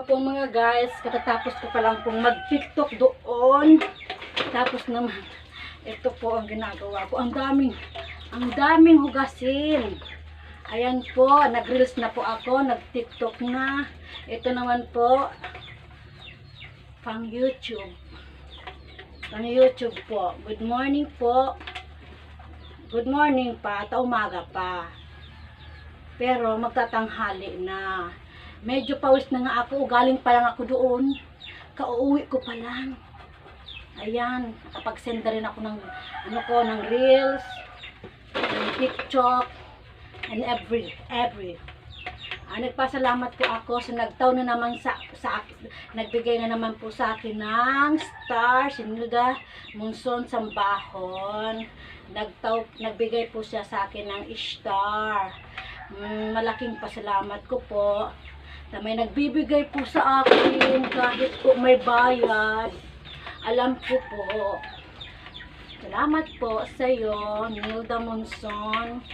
Hello po mga guys, katatapos ko pa lang pong mag-tiktok doon. Tapos naman, ito po ang ginagawa ko. Ang daming hugasin. Ayan po, nag-reels na po ako, nag-tiktok na. Ito naman po, pang YouTube. Pang YouTube po. Good morning po. Good morning pa, umaga pa. Pero magtatanghali na. Medyo pawis na nga ako, galing pa lang ako doon. Kauuwi ko pa lang. Ayan, nakapag-send na rin ako ng ng reels, ng TikTok, and every. Nagpasalamat po ako sa nagtaw na naman nagbigay na naman po sa akin ng star, si Nuda Monson Sambahon. Nagbigay po siya sa akin ng star. Malaking pasalamat ko po na may nagbibigay po sa akin kahit po may bayad. Alam ko po. Salamat po sa iyo, Nilda Monson.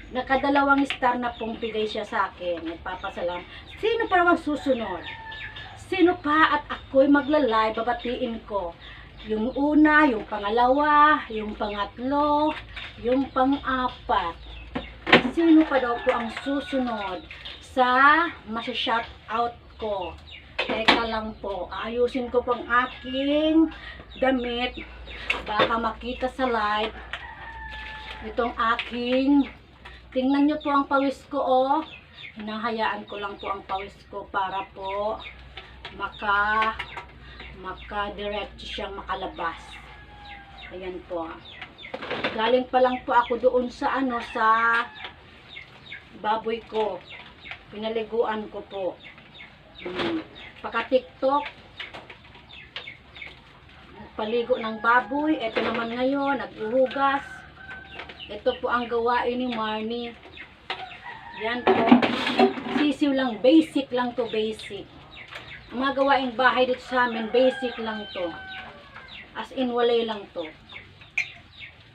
Nakadalawang star na pong bigay siya sa akin. Nagpapasalamat. Sino pa naman susunod? Sino pa? At ako'y magla-live, babatiin ko. Yung una, yung pangalawa, yung pangatlo, yung pang-apat. Sino pa daw po ang susunod sa masa-shout out ko? Teka lang po, ayusin ko pang aking damit. Baka makita sa live itong aking, tingnan nyo po ang pawis ko, oh. Hinahayaan ko lang po ang pawis ko para po maka-diretso siyang makalabas. Ayan po. Galing pa lang po ako doon sa sa baboy ko. Pinaliguan ko po. Paka-tiktok, nagpaligo ng baboy. Ito naman ngayon, naghuhugas. Ito po ang gawain ni Marnie. Yan po. Sisiw lang, basic lang to, basic. Ang mga gawaing bahay dito sa amin, basic lang to. As in, walay lang to.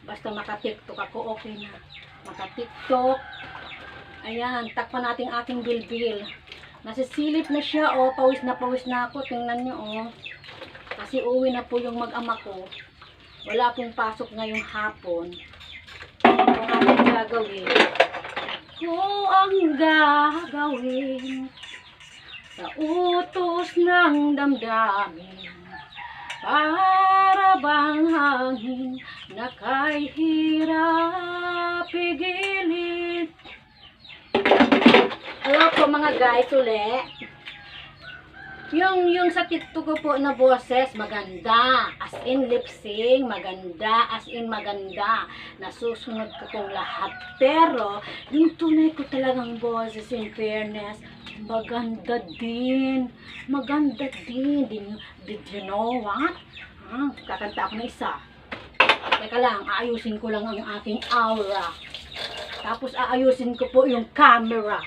Basta maka-tiktok ako, okay na. Maka-tiktok. Ayan, takpan natin aking bilbil. Nasisilip na siya, oh. Pawis na ako. Tingnan nyo, oh. Kasi uwi na po yung mag-ama ko. Wala pong pasok ngayong hapon. Kung ating gagawin. Kung ang gagawin sa utos ng damdamin, para bang hangin na kay hirap pigilin. Hello po mga guys ulit. Yung sa TikTok ko po na boses, maganda. As in lip sync, maganda. As in maganda. Nasusunod ko kong lahat. Pero, yung tunay ko talagang boses, in fairness, maganda din. Maganda din. Did you know what? Kakanta ako ng isa. Teka lang, aayusin ko lang ang aking aura. Tapos aayusin ko po yung camera.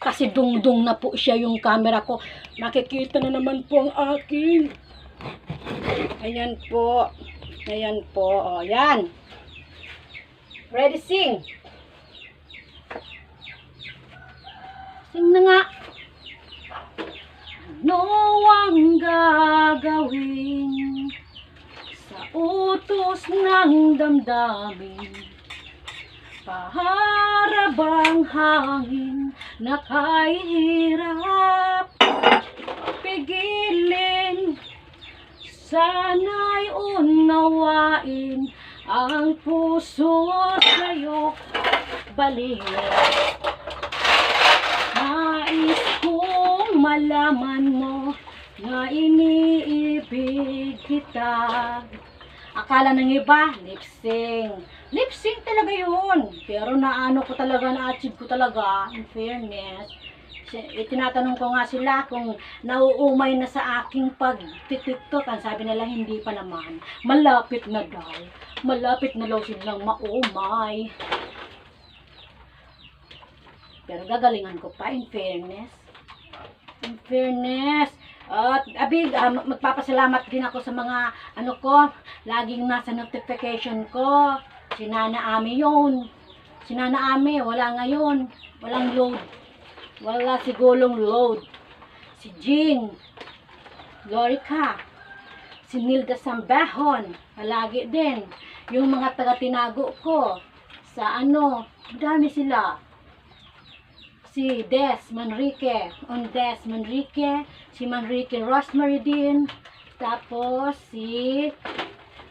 Kasi dungdung na po siya yung camera ko. Makikita na naman po ang akin. Ayan po. Ayan po. O, yan. Ready, sing. Sing na nga. Ano ang gagawin sa utos ng damdamin? Para bang hangin na kay hirap pigilin? Sana'y unawain ang puso sa'yo balingin. Nais kong malaman mo na iniibig kita. Akala ng iba, lip sync. Lip sync talaga yun. Pero naano ko talaga, na-achieve ko talaga, in fairness. Tinatanong ko nga sila kung nauumay na sa aking pag-tiktok. Ang sabi nila, hindi pa naman. Malapit na daw. Malapit na daw silang maumay. Pero gagalingan ko pa, in fairness. In fairness. At magpapasalamat din ako sa mga laging nasa notification ko. Si Nana Ami yun. Si Nana Ami, wala ngayon. Walang load. Wala sigulong load. Si Jing, Lorica, si Nilda Sambahon, palagi din. Yung mga taga-tinago ko, sa ano, dami sila. Si Des Manrique, Des Manrique, si Manrique Rosemary din, tapos si,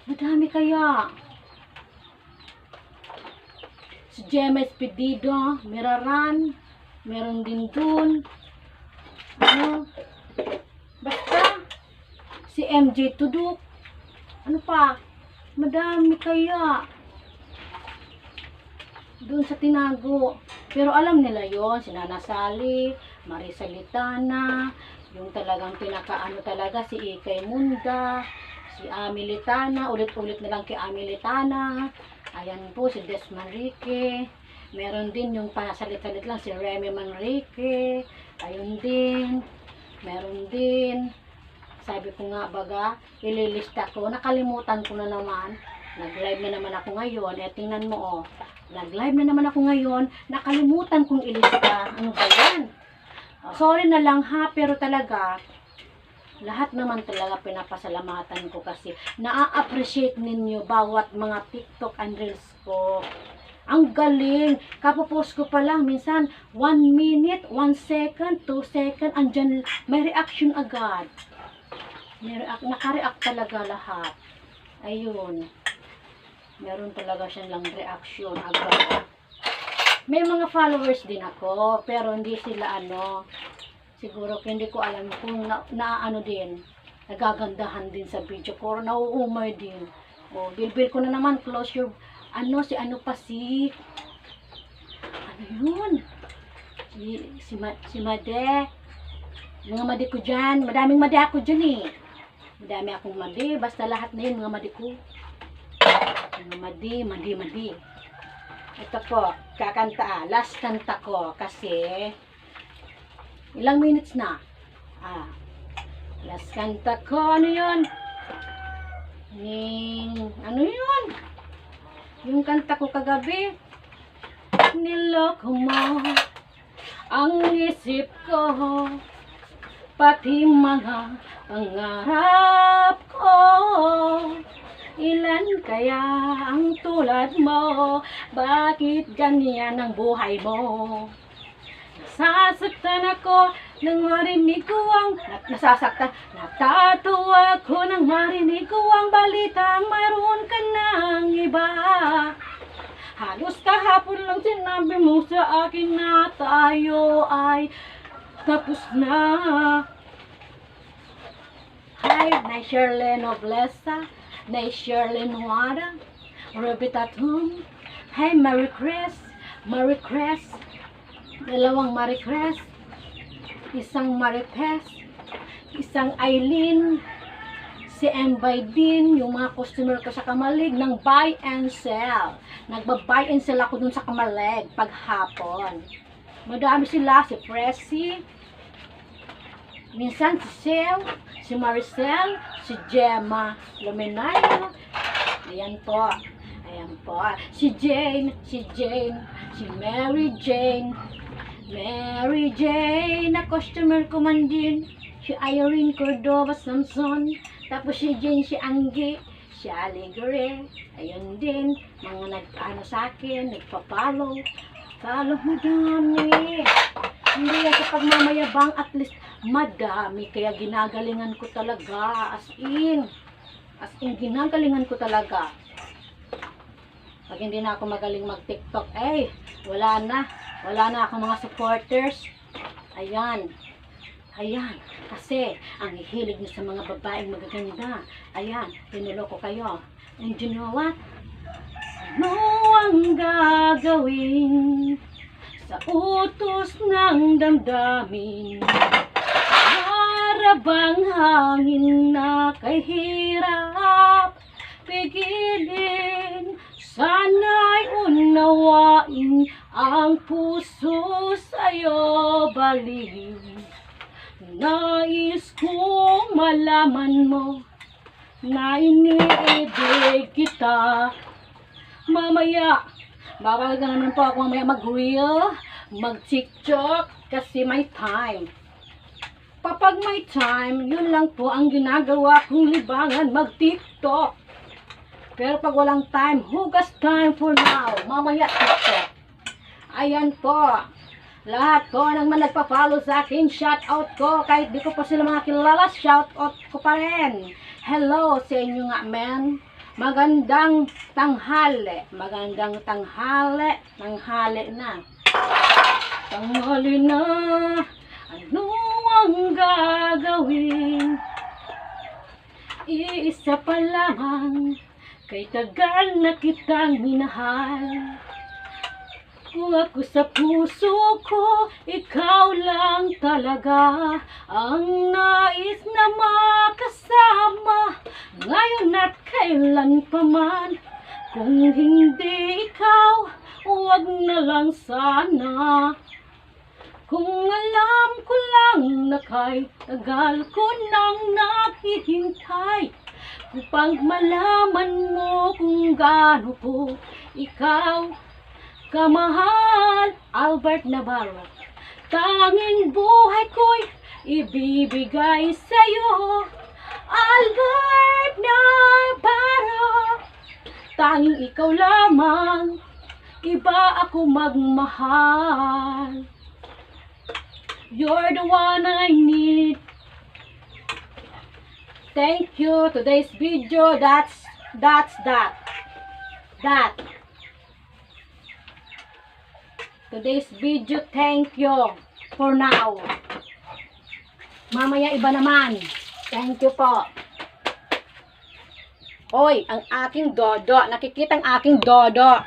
madami kaya. Si Gemma Espedido, Miraran, meron din dun. Ano, basta, si MJ Tuduk, ano pa, madami kaya. Doon sa tinago. Pero alam nila yon, si Nana Sally, Marisa Litana, yung talagang pinakaano talaga, si Ikay Munda, si Ami Litana, ulit-ulit na lang kay Ami Litana. Ayan po, si Des Manrique. Meron din yung pasalit-salit lang, si Remy Manrique. Ayun din. Meron din. Sabi ko nga baga, ililista ko. Nakalimutan ko na naman. Nag-live na naman ako ngayon. Eh, tingnan mo, oh. Nag-live na naman ako ngayon. Nakalimutan kong ilista. Ano ba yan? Sorry na lang ha, pero talaga, lahat naman talaga pinapasalamatan ko kasi na-appreciate ninyo bawat mga TikTok and Reels ko. Ang galing. Kapopost ko pa lang. Minsan, 1 minute, 1 second, 2 second, andyan, may reaction agad. Naka-react talaga lahat. Ayun. Meron talaga siyang lang reaction agad. May mga followers din ako, pero hindi sila ano, siguro hindi ko alam kung ano din, nagagandahan din sa video ko, nauumay din. O, bilbil ko na naman, close your, ano, si ano pa si, ano yun? Si Made, mga madi ko dyan, madaming madi ako dyan eh. Madami akong madi, basta lahat na yun, mga madi ko. Mga madi. Ito po, kakanta, last kanta ko kasi ilang minutes na. Last kanta ko, ano yun? Ano yun? Yung kanta ko kagabi, niloko mo ang isip ko, pati mga pangarap ko. Ilan kaya ang tulad mo? Bakit ganyan ang buhay mo? Nasasaktan ako nang marinig ko ang natatawa ko nang marinig ko ang balitang mayroon ka ng iba. Halos kahapon lang sinabi mo sa akin na tayo ay tapos na. Hi, na Shirley Noblesa, na Shirley Nuada, Rebitatum. Hi, Merry Chris, dalawang Merry Chris, isang Maripes, isang Eileen, si Mbay din, yung mga customer ko sa Kamalig, ng buy and sell. Nagba-buy and sell ako dun sa Kamalig paghapon. Madami sila, si Pressy, minsan si Sel, si Maricel, si Gemma Luminayo, ayan po, si Jane, si Mary Jane, na customer ko man din, si Irene Cordova Samson, tapos si Jane, si Anggi, si Aligre, ayun din, mga nag-ano sa akin, nagpa-follow, madami. Hindi yan sa pagmamayabang, at least madami, kaya ginagalingan ko talaga, as in ginagalingan ko talaga. Pag hindi na ako magaling mag-TikTok, wala na akong mga supporters. Ayan, kasi ang hihilig niyo sa mga babaeng magaganda. Ayan, tinuloko kayo. And you know what? Ano ang gagawin sa utos ng damdamin? Para bang hangin na kay hirap pigilin, sana'y unawain ang puso sa'yo baliw. Nais kong malaman mo na iniibig kita. Mamaya, bawal ka naman po ako mamaya mag-reel, mag-TikTok kasi may time. Kapag may time, yun lang po ang ginagawa kong libangan, mag-TikTok. Pero pag walang time, hugas time for now. Mamaya TikTok. Ayan po. Lahat ko nang nagpa-follow sa akin, shout out ko. Kahit di ko pa sila mga kilala, shout out ko pa rin. Hello sa inyo nga, men. Magandang tanghali. Magandang tanghali. Tanghali na. Tanghali na. Ano ang gagawin? Iisa pa lamang. Kay tagal na kitang minahal. Kung ako sa puso ko, ikaw lang talaga ang nais na makasama. Ngayon at kailan pa man, kung hindi ikaw, huwag na lang sana. Kung alam ko lang na kay tagal ko nang naghihintay, upang malaman mo kung gaano po ikaw kamahal. Albert Navarro. Tanging buhay ko'y ibibigay sa'yo, Albert Navarro. Tanging ikaw lamang, iba ako magmahal. You're the one I need. Thank you. Today's video, that. Today's video, thank you for now. Mamaya iba naman. Thank you po. Oy, ang aking dodo. Nakikita ang aking dodo.